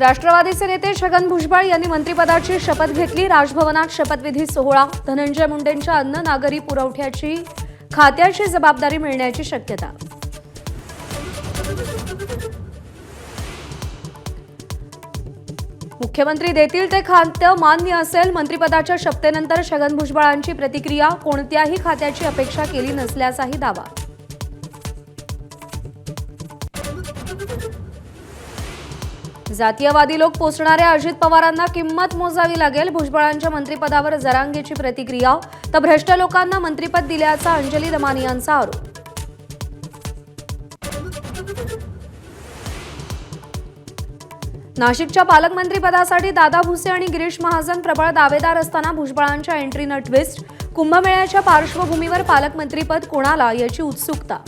राष्ट्रवादीचे नेते छगन भुजबळ यांनी मंत्रिपदाची शपथ घेतली। राजभवनात शपथविधी सोहळा। धनंजय मुंडेंच्या अन्न नागरी पुरवठ्याची खात्याची जबाबदारी मिळण्याची शक्यता। मुख्यमंत्री देतील ते खाते मान्य असेल। मंत्रिपदाच्या शपथेनंतर छगन भुजबळांची प्रतिक्रिया। कोणत्याही खात्याची अपेक्षा केली नसल्याचाही दावा। जातीयवादी लोक पोचणाऱ्या अजित पवारांना किंमत मोजावी लागेल। भुजबळांच्या मंत्रिपदावर जरांगेची प्रतिक्रिया। तर भ्रष्ट लोकांना मंत्रिपद दिल्याचा अंजली दमानी यांचा आरोप। नाशिकच्या पालकमंत्रीपदासाठी दादा भुसे आणि गिरीश महाजन प्रबळ दावेदार असताना भुजबळांच्या एंट्रीनं ट्विस्ट। कुंभमेळ्याच्या पार्श्वभूमीवर पालकमंत्रीपद कोणाला याची उत्सुकता।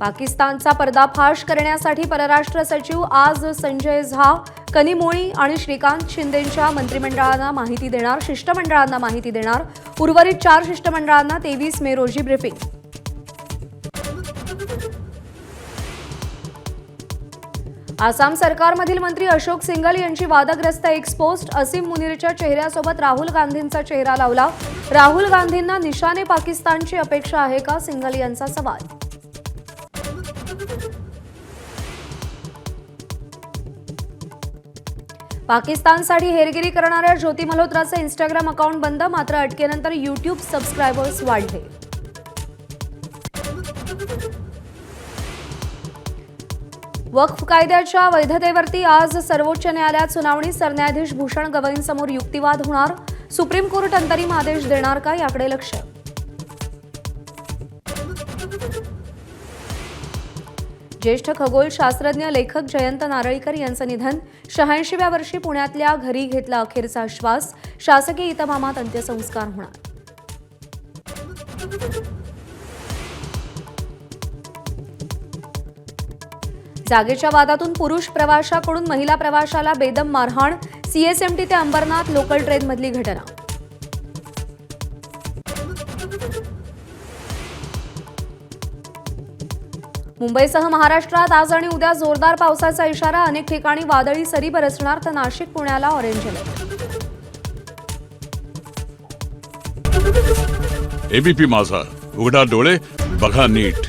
पाकिस्तानचा पर्दाफाश करण्यासाठी परराष्ट्र सचिव आज संजय झा, कनिमोळी आणि श्रीकांत शिंदेंच्या मंत्रिमंडळांना माहिती देणार। शिष्टमंडळांना माहिती देणार। उर्वरित 4 शिष्टमंडळांना 23 मे रोजी ब्रीफिंग। आसाम सरकारमधील मंत्री अशोक सिंगल यांची वादग्रस्त एक्स पोस्ट। असीम मुनीरच्या चेहऱ्यासोबत राहुल गांधींचा चेहरा लावला। राहुल गांधींना निशाने पाकिस्तानची अपेक्षा आहे का, सिंगल यांचा सवाल। पाकिस्तानसाठी हेरगिरी करणाऱ्या ज्योती मल्होत्राचे इंस्टाग्राम अकाउंट बंद। मात्र अटकेनंतर यूट्यूब सबस्क्रायबर्स वाढले। वक्फ कायद्याच्या वैधतेवरती आज सर्वोच्च न्यायालयात सुनावणी। सरन्यायाधीश भूषण गवईंसमोर युक्तिवाद होणार। सुप्रीम कोर्ट अंतरिम आदेश देणार का, याकडे लक्ष। ज्येष्ठ खगोलशास्त्रज्ञ लेखक जयंत नारळीकर यांचं निधन। 86व्या वर्षी पुण्यातल्या घरी घेतला अखेरचा श्वास। शासकीय इतमामात अंत्यसंस्कार होणार। जागेच्या वादातून पुरुष प्रवाशाकडून महिला प्रवाशाला बेदम मारहाण। सीएसएमटी ते अंबरनाथ लोकल ट्रेनमधली घटना। मुंबईसह महाराष्ट्रात आज आणि उद्या जोरदार पावसाचा इशारा। अनेक ठिकाणी वादळी सरी बरसणार। तर नाशिक पुण्याला ऑरेंज अलर्ट। एबीपी माझा, उघडा डोळे बघा नीट।